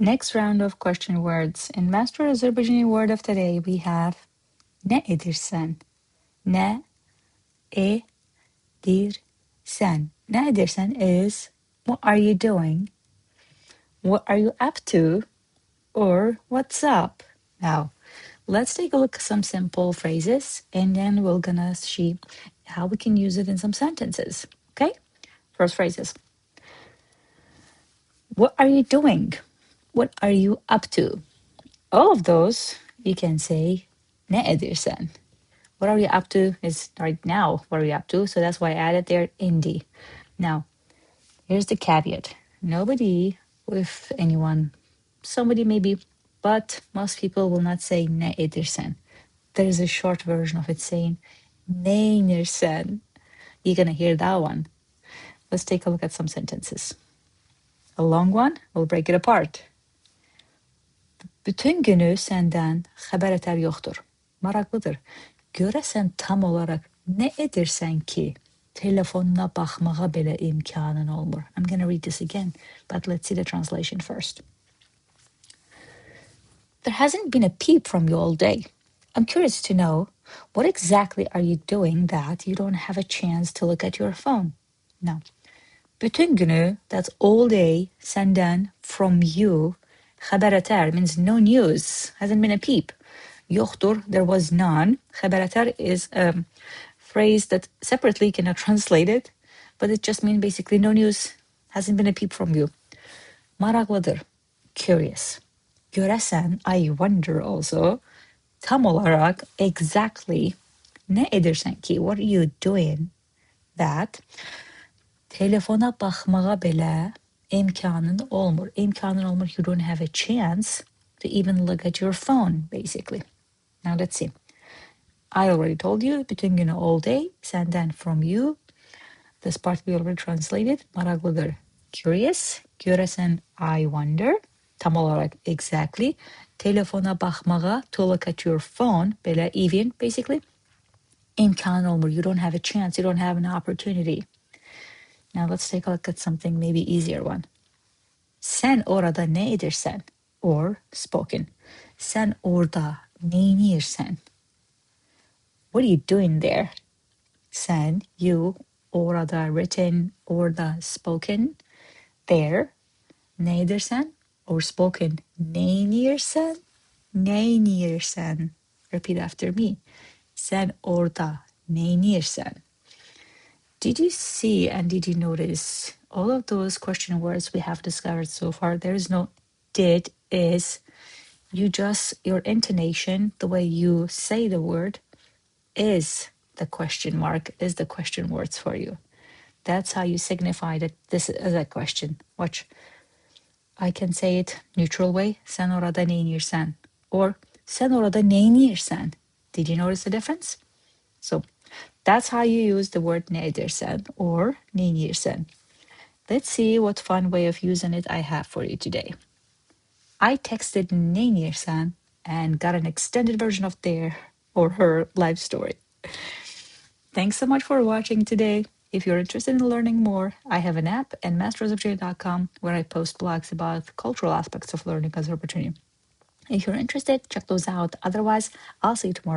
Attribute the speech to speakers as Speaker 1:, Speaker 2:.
Speaker 1: Next round of question words. In Master Azerbaijani word of today, we have ne edirsən. Ne edirsən. Ne edirsən is what are you doing? What are you up to? Or what's up? Now, let's take a look at some simple phrases and then we're gonna see how we can use it in some sentences. Okay? First phrases. What are you doing? What are you up to? All of those you can say ne edirsən. What are you up to is right now. What are you up to? So that's why I added there İndi. Now, here's the caveat. Nobody, if anyone, somebody maybe, but most people will not say ne edirsən. There's a short version of it saying neyniyirsən. You're gonna hear that one. Let's take a look at some sentences. A long one, we'll break it apart. Bütün günü səndən xəbər ətər yoxdur. Maraqlıdır. Görəsən tam olaraq nə edirsən ki, telefonuna baxmağa belə imkanın olmur. I'm going to read this again, but let's see the translation first. There hasn't been a peep from you all day. I'm curious to know, what exactly are you doing that you don't have a chance to look at your phone? Now, bütün günü, that's all day, səndən, from you, xəbər ətər means no news, hasn't been a peep. Yoxdur, there was none. Xəbər ətər is a phrase that separately cannot translate it, but it just means basically no news, hasn't been a peep from you. Maraqlıdır, curious. Görəsən, I wonder also. Tam olaraq, exactly, nə edirsən ki, what are you doing that telefona baxmağa belə imkanın olmur. İmkanın olmur, you don't have a chance to even look at your phone, basically. Now let's see. I already told you, bütün günü all day, səndən from you. This part we already translated. Maraqlıdır, curious. Görəsən, I wonder. Tam olarak exactly. Telefona baxmağa, to look at your phone, belə even, basically. İmkanın olmur, you don't have a chance, you don't have an opportunity. Now let's take a look at something maybe easier one. Sən orada nə edirsən? Or spoken. Sən orada neyniyirsən? What are you doing there? Sen, you, orada written, orada spoken, there, ne edirsən, or spoken, neyniyirsən, neyniyirsən. Repeat after me. Sen orada neyniyirsən. Did you see and did you notice all of those question words we have discovered so far? There is no did, is. You just, your intonation, the way you say the word, is the question mark, is the question words for you. That's how you signify that this is a question. Watch. I can say it neutral way. Sen orada neyniyirsən. Or sen orada neyniyirsən. Did you notice the difference? So that's how you use the word ne edirsən or neyniyirsən. Let's see what fun way of using it I have for you today. I texted neyniyirsən and got an extended version of their or her life story. Thanks so much for watching today. If you're interested in learning more, I have an app and mastersofj.com where I post blogs about cultural aspects of learning Azerbaijani. If you're interested, check those out. Otherwise, I'll see you tomorrow.